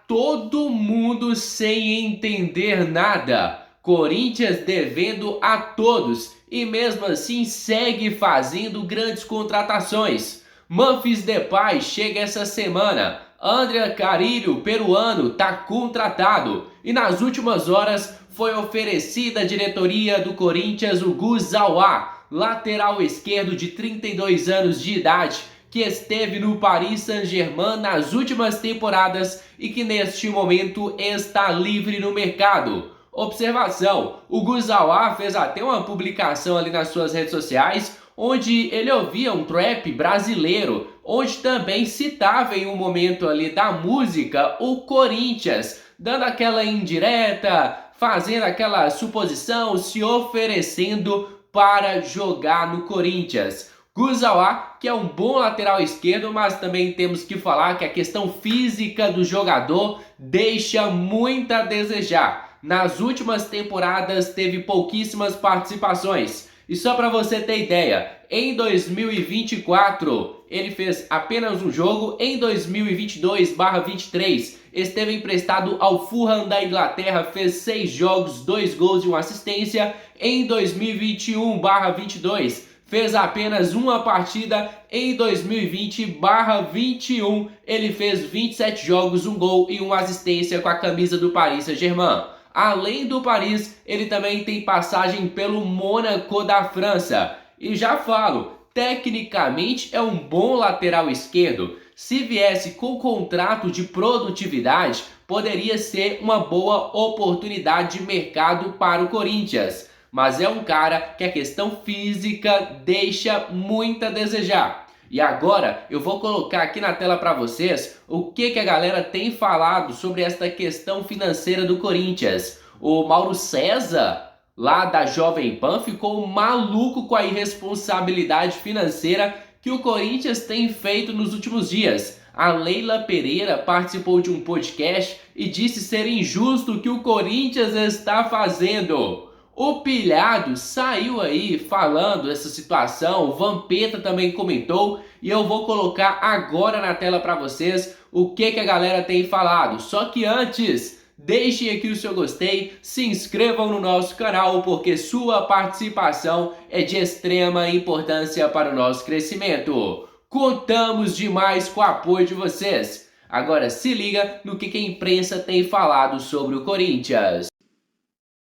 todo mundo sem entender nada. Corinthians devendo a todos e mesmo assim segue fazendo grandes contratações. Memphis Depay chega essa semana. André Carrillo, peruano, está contratado. E nas últimas horas foi oferecida à diretoria do Corinthians o Guizauá, lateral esquerdo de 32 anos de idade, que esteve no Paris Saint-Germain nas últimas temporadas e que neste momento está livre no mercado. Observação, o Guizauá fez até uma publicação ali nas suas redes sociais onde ele ouvia um trap brasileiro, onde também citava em um momento ali da música o Corinthians, dando aquela indireta, fazendo aquela suposição, se oferecendo para jogar no Corinthians. Guizauá, que é um bom lateral esquerdo, mas também temos que falar que a questão física do jogador deixa muito a desejar. Nas últimas temporadas teve pouquíssimas participações. E só para você ter ideia, em 2024 ele fez apenas um jogo, em 2022/23 esteve emprestado ao Fulham da Inglaterra, fez 6 jogos, 2 gols e 1 assistência. Em 2021/22 fez apenas uma partida. Em 2020/21 ele fez 27 jogos, 1 gol e 1 assistência com a camisa do Paris Saint-Germain. Além do Paris, ele também tem passagem pelo Mônaco da França. E já falo, tecnicamente é um bom lateral esquerdo. Se viesse com contrato de produtividade, poderia ser uma boa oportunidade de mercado para o Corinthians. Mas é um cara que a questão física deixa muito a desejar. E agora eu vou colocar aqui na tela para vocês o que a galera tem falado sobre esta questão financeira do Corinthians. O Mauro César, lá da Jovem Pan, ficou maluco com a irresponsabilidade financeira que o Corinthians tem feito nos últimos dias. A Leila Pereira participou de um podcast e disse ser injusto o que o Corinthians está fazendo. O Pilhado saiu aí falando dessa situação, o Vampeta também comentou e eu vou colocar agora na tela para vocês o que a galera tem falado. Só que antes, deixem aqui o seu gostei, se inscrevam no nosso canal porque sua participação é de extrema importância para o nosso crescimento. Contamos demais com o apoio de vocês. Agora se liga no que a imprensa tem falado sobre o Corinthians.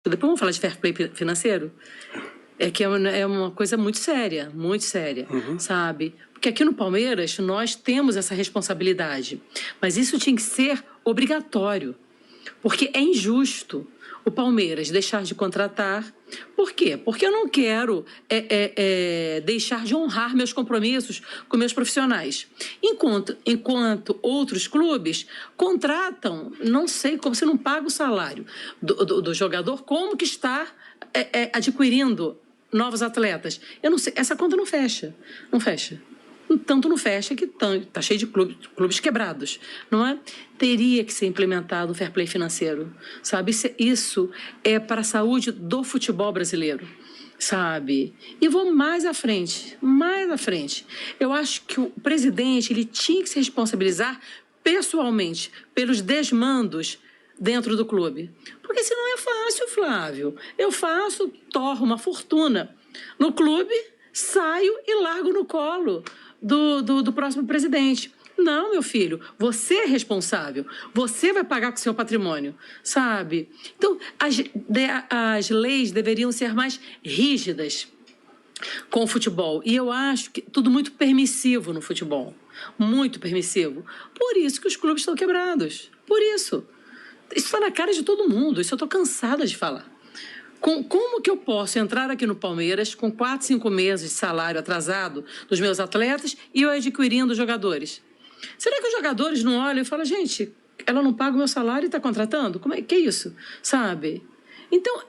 Depois vamos falar de fair play financeiro? É que é uma coisa muito séria, sabe? Porque aqui no Palmeiras nós temos essa responsabilidade, mas isso tinha que ser obrigatório, porque é injusto o Palmeiras deixar de contratar. Por quê? Porque eu não quero deixar de honrar meus compromissos com meus profissionais. Enquanto outros clubes contratam, não sei como, você não paga o salário do jogador, como que está adquirindo novos atletas? Eu não sei, essa conta não fecha. Tanto não fecha que está cheio de clubes quebrados, não é? Teria que ser implementado um fair play financeiro, sabe? Isso é para a saúde do futebol brasileiro, sabe? E vou mais à frente. Eu acho que o presidente ele tinha que se responsabilizar pessoalmente pelos desmandos dentro do clube. Porque senão é fácil, Flávio. Eu torro uma fortuna no clube, saio e largo no colo do próximo presidente. Não, meu filho, você é responsável. Você vai pagar com o seu patrimônio, sabe? Então, as leis deveriam ser mais rígidas com o futebol. E eu acho que tudo muito permissivo no futebol. Muito permissivo. Por isso que os clubes estão quebrados. Por isso. Isso está na cara de todo mundo. Isso eu estou cansada de falar. Como que eu posso entrar aqui no Palmeiras com 4, 5 meses de salário atrasado dos meus atletas e eu adquirindo jogadores? Será que os jogadores não olham e falam, gente, ela não paga o meu salário e está contratando? Que é isso? Sabe? Então,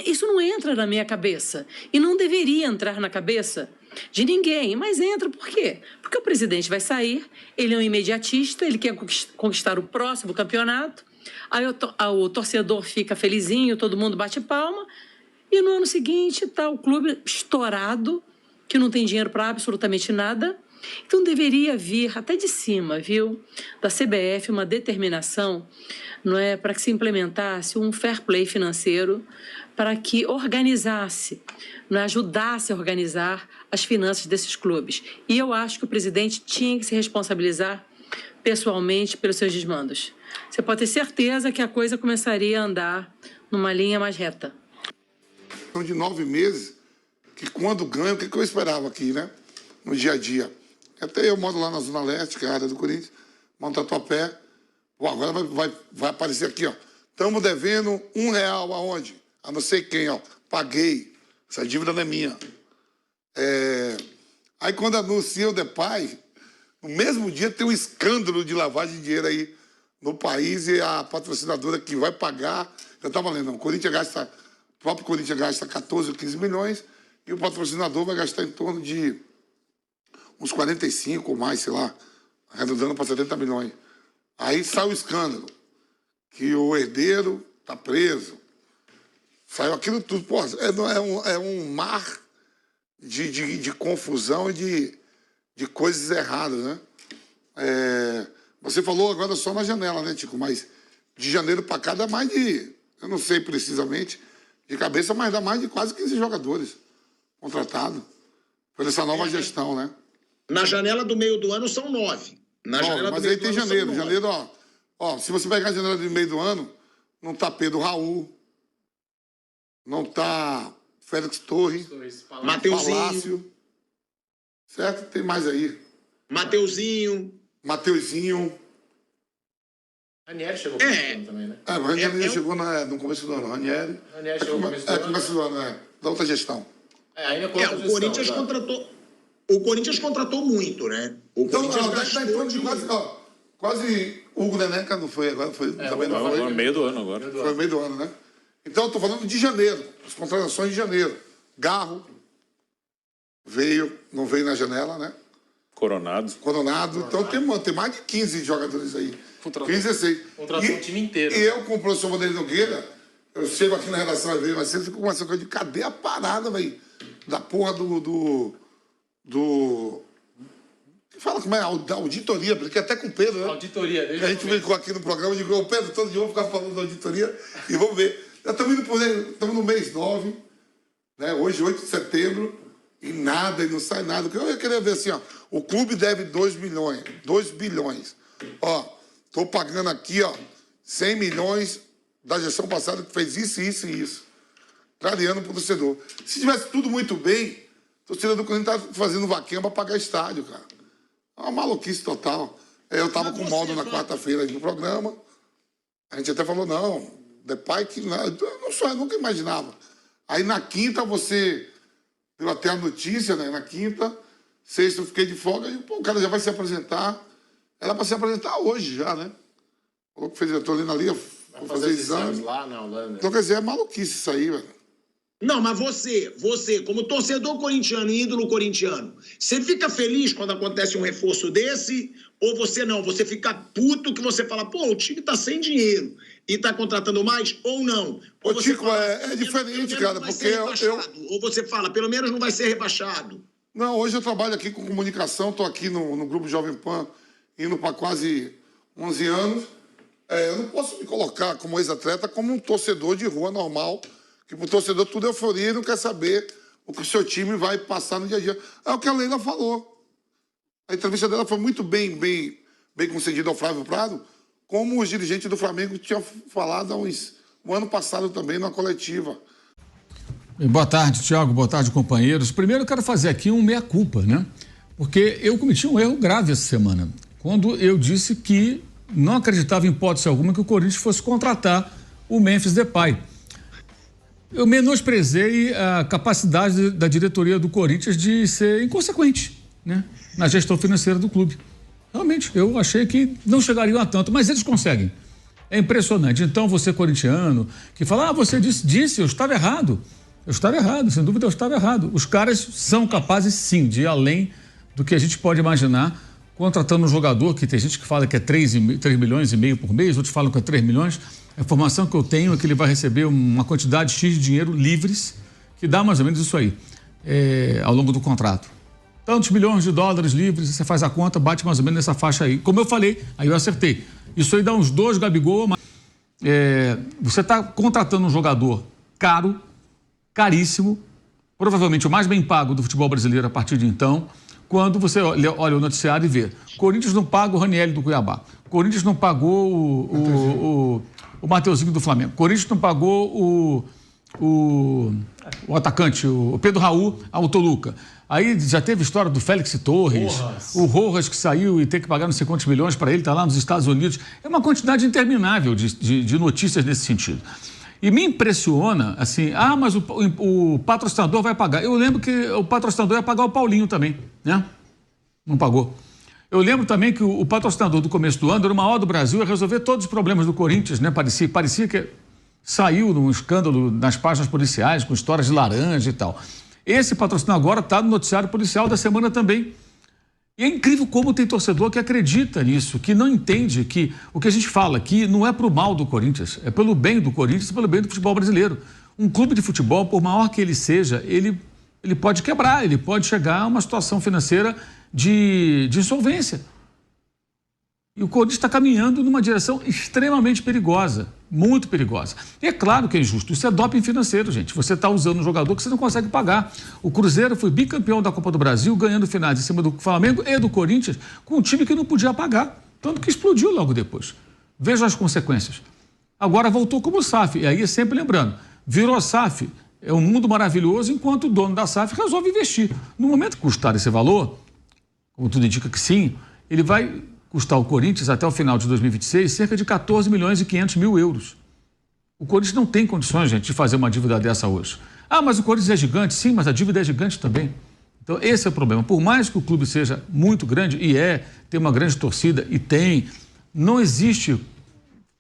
isso não entra na minha cabeça. E não deveria entrar na cabeça de ninguém. Mas entra por quê? Porque o presidente vai sair, ele é um imediatista, ele quer conquistar o próximo campeonato. Aí o torcedor fica felizinho, todo mundo bate palma, e no ano seguinte está o clube estourado, que não tem dinheiro para absolutamente nada, Então deveria vir até de cima, viu, da CBF uma determinação, não é, para que se implementasse um fair play financeiro, para que organizasse, não é, ajudasse a organizar as finanças desses clubes. E eu acho que o presidente tinha que se responsabilizar pessoalmente pelos seus desmandos. Você pode ter certeza que a coisa começaria a andar numa linha mais reta. São de 9 meses que quando ganha, o que eu esperava aqui, né? No dia a dia. Até eu moro lá na Zona Leste, que é a área do Corinthians, moro no Tatuapé. Pô, agora vai aparecer aqui, ó. Estamos devendo R$1 aonde? A não sei quem, ó. Paguei. Essa dívida não é minha. Aí quando anuncia o Depay, no mesmo dia tem um escândalo de lavagem de dinheiro aí no país e a patrocinadora que vai pagar. Eu estava lendo, o próprio Corinthians gasta 14 ou 15 milhões e o patrocinador vai gastar em torno de uns 45 ou mais, sei lá, arredondando para 70 milhões. Aí sai o escândalo, que o herdeiro está preso. Saiu aquilo tudo. Pô, é um mar de confusão e de coisas erradas, né? Você falou agora só na janela, né, Tico? Mas de janeiro para cá dá mais de, eu não sei precisamente de cabeça, mas dá mais de quase 15 jogadores contratados por essa nova gestão, né? Na janela do meio do ano são 9. Mas aí tem janeiro. Janeiro, ó, se você pegar a janela do meio do ano, não tá Pedro Raul, não tá Félix Torres, Palácio, certo? Tem mais aí. Mateuzinho. Ranieri chegou no começo do ano também, né? Mas o Ranieri chegou no começo do ano. Ranieri chegou no começo do ano, da outra gestão. Ainda o Corinthians contratou. O Corinthians contratou muito, né? O Corinthians tá em torno de quase Hugo Neneca, não foi agora? Foi no meio do ano agora. Foi no meio do ano, né? Então, eu tô falando de janeiro, as contratações de janeiro. Garro não veio na janela, né? Coronado. Então tem mais de 15 jogadores aí. 15, 16. Contratou o time inteiro. E eu, com o professor Vanderlei Nogueira, eu chego aqui na redação às vezes, mas sempre fico conversando com ele de cadê a parada, velho? Da porra Fala como é, da auditoria, porque até com o Pedro, né? Auditoria, a gente brincou aqui no programa, eu digo, ô Pedro, todo dia eu vou ficar falando da auditoria e vamos ver. Estamos no mês 9, né? Hoje, 8 de setembro, e nada, e não sai nada. Eu ia querer ver assim, ó, o clube deve 2 bilhões. Ó, tô pagando aqui, ó, 100 milhões da gestão passada que fez isso e isso. Clareando pro torcedor. Se tivesse tudo muito bem, o torcedor do Corinthians tá fazendo vaquinha para pagar estádio, cara. É uma maluquice total. Eu tava com o Maldo na quarta-feira aí no programa. A gente até falou, não, Depay que não, eu nunca imaginava. Aí na quinta você deu até a notícia, né? Na quinta, sexta eu fiquei de folga e o cara já vai se apresentar. Era para se apresentar hoje já, né? Falou que eu tô ali na liga, vou fazer exame. Lá na Holanda. Então, quer dizer, é maluquice isso aí, velho. Não, mas você, como torcedor corintiano e ídolo corintiano, você fica feliz quando acontece um reforço desse? Ou você não? Você fica puto que você fala, pô, o time tá sem dinheiro e tá contratando mais? Ou não? Ou Ô, Tico, é diferente, cara, porque Ou você fala, pelo menos não vai ser rebaixado. Não, hoje eu trabalho aqui com comunicação, tô aqui no Grupo Jovem Pan, indo para quase 11 anos. Eu não posso me colocar como ex-atleta como um torcedor de rua normal, que pro torcedor tudo é euforia e não quer saber o que o seu time vai passar no dia a dia. É o que a Leila falou. A entrevista dela foi muito bem concedida ao Flávio Prado, como os dirigentes do Flamengo tinham falado um ano passado também na coletiva. Boa tarde, Thiago. Boa tarde, companheiros. Primeiro eu quero fazer aqui um meia-culpa, né? Porque eu cometi um erro grave essa semana, quando eu disse que não acreditava em hipótese alguma que o Corinthians fosse contratar o Memphis Depay. Eu menosprezei a capacidade da diretoria do Corinthians de ser inconsequente, né, na gestão financeira do clube. Realmente, eu achei que não chegariam a tanto, mas eles conseguem. É impressionante. Então, você corintiano, que fala, você disse, eu estava errado. Eu estava errado, sem dúvida eu estava errado. Os caras são capazes, sim, de ir além do que a gente pode imaginar, contratando um jogador que tem gente que fala que é 3 milhões e meio por mês, outros falam que é 3 milhões. A informação que eu tenho é que ele vai receber uma quantidade X de dinheiro livres, que dá mais ou menos isso aí, ao longo do contrato. tantos milhões de dólares livres, você faz a conta, bate mais ou menos nessa faixa aí. Como eu falei, aí eu acertei. Isso aí dá uns 2 Gabigol, mas você está contratando um jogador caro, caríssimo, provavelmente o mais bem pago do futebol brasileiro a partir de então, quando você olha o noticiário e vê. Corinthians não paga o Ranieri do Cuiabá. Corinthians não pagou o Mateuzinho do Flamengo. Corinthians não pagou o atacante, o Pedro Raul, ao Toluca. Aí já teve história do Félix Torres, o Rojas que saiu e tem que pagar não sei quantos milhões para ele, está lá nos Estados Unidos. É uma quantidade interminável de notícias nesse sentido. E me impressiona, assim, mas o patrocinador vai pagar. Eu lembro que o patrocinador ia pagar o Paulinho também, né? Não pagou. Eu lembro também que o patrocinador do começo do ano era o maior do Brasil, ia resolver todos os problemas do Corinthians, né? Parecia que saiu num escândalo nas páginas policiais, com histórias de laranja e tal. Esse patrocinador agora está no noticiário policial da semana também. E é incrível como tem torcedor que acredita nisso, que não entende que o que a gente fala aqui não é para o mal do Corinthians, é pelo bem do Corinthians e pelo bem do futebol brasileiro. Um clube de futebol, por maior que ele seja, ele pode quebrar, ele pode chegar a uma situação financeira de insolvência. E o Corinthians está caminhando numa direção extremamente perigosa, muito perigosa. E é claro que é injusto, isso é doping financeiro, gente. Você está usando um jogador que você não consegue pagar. O Cruzeiro foi bicampeão da Copa do Brasil, ganhando finais em cima do Flamengo e do Corinthians, com um time que não podia pagar, tanto que explodiu logo depois. Veja as consequências. Agora voltou como SAF, e aí sempre lembrando, virou SAF, é um mundo maravilhoso, enquanto o dono da SAF resolve investir. No momento que custar esse valor, como tudo indica que sim, ele vai custar o Corinthians até o final de 2026 cerca de 14 milhões e 500 mil euros. O Corinthians não tem condições, gente, de fazer uma dívida dessa hoje. Mas o Corinthians é gigante, sim, mas a dívida é gigante também. Então esse é o problema. Por mais que o clube seja muito grande, e tem uma grande torcida, e não existe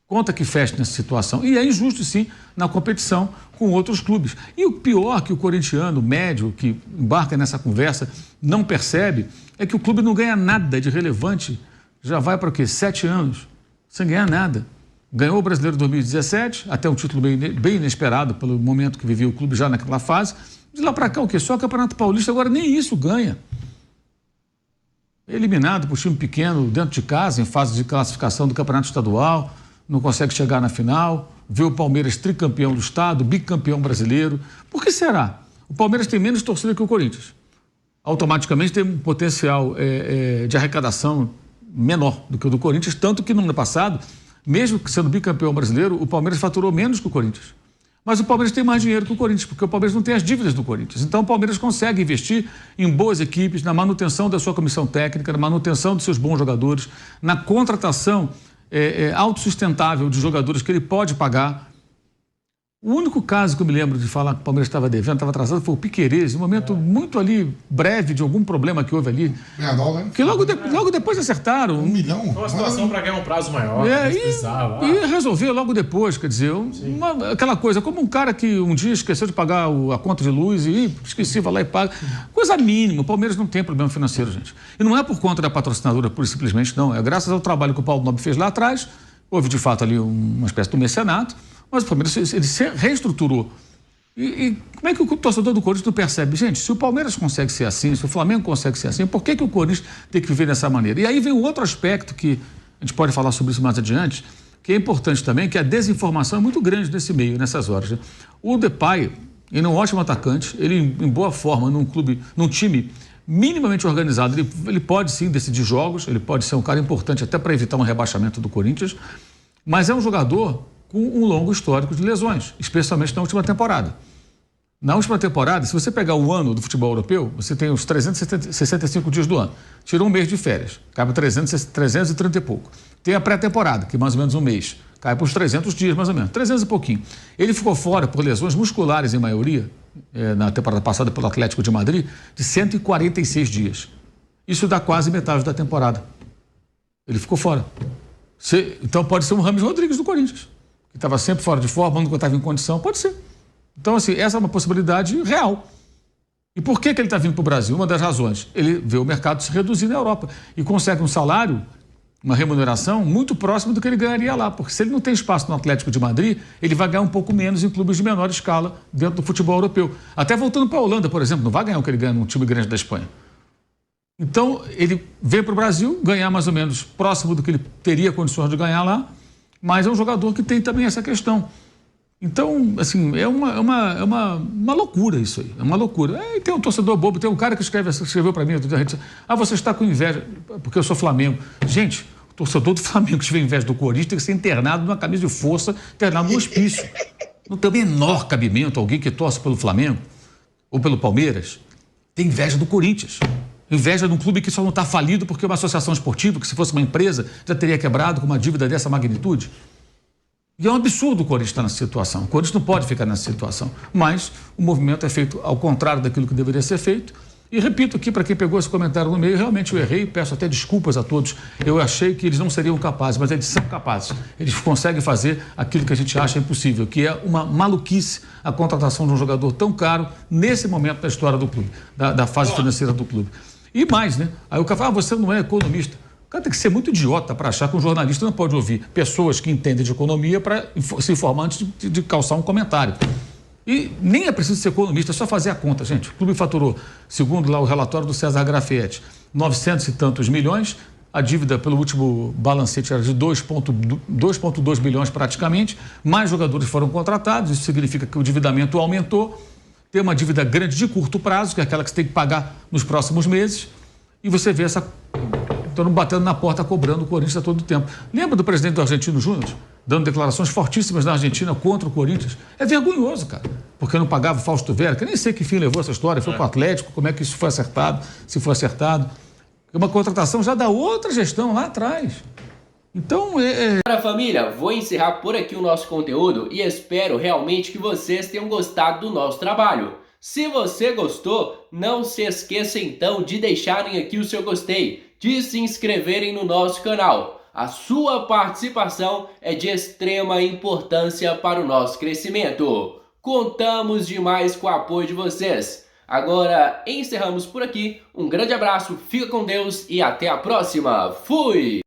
conta que feche nessa situação. E é injusto, sim, na competição com outros clubes. E o pior que o corintiano médio que embarca nessa conversa não percebe é que o clube não ganha nada de relevante. Já vai para o quê? 7 anos, sem ganhar nada. Ganhou o Brasileiro 2017, até um título bem inesperado pelo momento que vivia o clube já naquela fase. De lá para cá, o quê? Só o Campeonato Paulista, agora nem isso ganha. Eliminado por time pequeno, dentro de casa, em fase de classificação do Campeonato Estadual, não consegue chegar na final, vê o Palmeiras tricampeão do estado, bicampeão brasileiro. Por que será? O Palmeiras tem menos torcida que o Corinthians. Automaticamente tem um potencial de arrecadação menor do que o do Corinthians, tanto que no ano passado, mesmo sendo bicampeão brasileiro, o Palmeiras faturou menos que o Corinthians. Mas o Palmeiras tem mais dinheiro que o Corinthians, porque o Palmeiras não tem as dívidas do Corinthians. Então o Palmeiras consegue investir em boas equipes, na manutenção da sua comissão técnica, na manutenção dos seus bons jogadores, na contratação autossustentável de jogadores que ele pode pagar. O único caso que eu me lembro de falar que o Palmeiras estava devendo, estava atrasado, foi o Piquerez, um momento muito ali breve de algum problema que houve ali. Né? Que logo depois acertaram. 1 milhão? Foi uma situação para ganhar um prazo maior. E resolver logo depois, quer dizer, aquela coisa, como um cara que um dia esqueceu de pagar a conta de luz e esqueci, vai lá e paga. Coisa mínima, o Palmeiras não tem problema financeiro, gente. E não é por conta da patrocinadora, pura e simplesmente não. É graças ao trabalho que o Paulo Nobre fez lá atrás. Houve de fato ali uma espécie de mecenato. Mas o Palmeiras ele se reestruturou. E como é que o torcedor do Corinthians não percebe? Gente, se o Palmeiras consegue ser assim, se o Flamengo consegue ser assim, por que o Corinthians tem que viver dessa maneira? E aí vem um outro aspecto que a gente pode falar sobre isso mais adiante, que é importante também, que a desinformação é muito grande nesse meio, nessas horas. Né? O Depay, ele é um ótimo atacante, ele em boa forma, num time minimamente organizado, ele pode sim decidir jogos, ele pode ser um cara importante até para evitar um rebaixamento do Corinthians, mas é um jogador com um longo histórico de lesões, especialmente na última temporada. Na última temporada, se você pegar o ano do futebol europeu, você tem os 365 dias do ano. Tirou um mês de férias, cai para 330 e pouco. Tem a pré-temporada, que é mais ou menos um mês, cai para os 300 dias mais ou menos, 300 e pouquinho. Ele ficou fora por lesões musculares em maioria, na temporada passada pelo Atlético de Madrid, de 146 dias. Isso dá quase metade da temporada. Ele ficou fora. Então pode ser um Rames Rodrigues do Corinthians, que estava sempre fora de forma, nunca estava em condição, pode ser. Então, assim, essa é uma possibilidade real. E por que ele está vindo para o Brasil? Uma das razões, ele vê o mercado se reduzir na Europa e consegue um salário, uma remuneração muito próxima do que ele ganharia lá, porque se ele não tem espaço no Atlético de Madrid, ele vai ganhar um pouco menos em clubes de menor escala dentro do futebol europeu. Até voltando para a Holanda, por exemplo, não vai ganhar o que ele ganha num time grande da Espanha. Então, ele veio para o Brasil ganhar mais ou menos próximo do que ele teria condições de ganhar lá, mas é um jogador que tem também essa questão. Então, assim, é uma loucura isso aí, é uma loucura. E tem um torcedor bobo, tem um cara que escreveu para mim, você está com inveja, porque eu sou Flamengo. Gente, o torcedor do Flamengo que tiver inveja do Corinthians tem que ser internado numa camisa de força, internado no hospício. Não tem o menor cabimento alguém que torce pelo Flamengo ou pelo Palmeiras tem inveja do Corinthians. Inveja de um clube que só não está falido porque é uma associação esportiva, que se fosse uma empresa já teria quebrado com uma dívida dessa magnitude. E é um absurdo o Corinthians estar nessa situação. O Corinthians não pode ficar nessa situação. Mas o movimento é feito ao contrário daquilo que deveria ser feito. E repito aqui, para quem pegou esse comentário no meio, realmente eu errei, peço até desculpas a todos. Eu achei que eles não seriam capazes, mas eles são capazes. Eles conseguem fazer aquilo que a gente acha impossível, que é uma maluquice a contratação de um jogador tão caro nesse momento da história do clube, da fase financeira do clube. E mais, né? Aí o cara fala, você não é economista. O cara tem que ser muito idiota para achar que um jornalista não pode ouvir pessoas que entendem de economia para se informar antes de calçar um comentário. E nem é preciso ser economista, é só fazer a conta, gente. O clube faturou, segundo lá o relatório do César Grafietti, 900 e tantos milhões. A dívida pelo último balancete era de 2,2 bilhões praticamente. Mais jogadores foram contratados, isso significa que o endividamento aumentou. Tem uma dívida grande de curto prazo, que é aquela que você tem que pagar nos próximos meses. E você vê essa... Estão batendo na porta, cobrando o Corinthians a todo tempo. Lembra do presidente do Argentino Júnior dando declarações fortíssimas na Argentina contra o Corinthians? É vergonhoso, cara, porque não pagava o Fausto Vera, que eu nem sei que fim levou essa história, foi para o Atlético, como é que isso foi acertado, se foi acertado. É uma contratação já da outra gestão lá atrás. Então, Agora, família, vou encerrar por aqui o nosso conteúdo e espero realmente que vocês tenham gostado do nosso trabalho. Se você gostou, não se esqueça então de deixarem aqui o seu gostei, de se inscreverem no nosso canal. A sua participação é de extrema importância para o nosso crescimento. Contamos demais com o apoio de vocês. Agora encerramos por aqui. Um grande abraço, fica com Deus e até a próxima. Fui!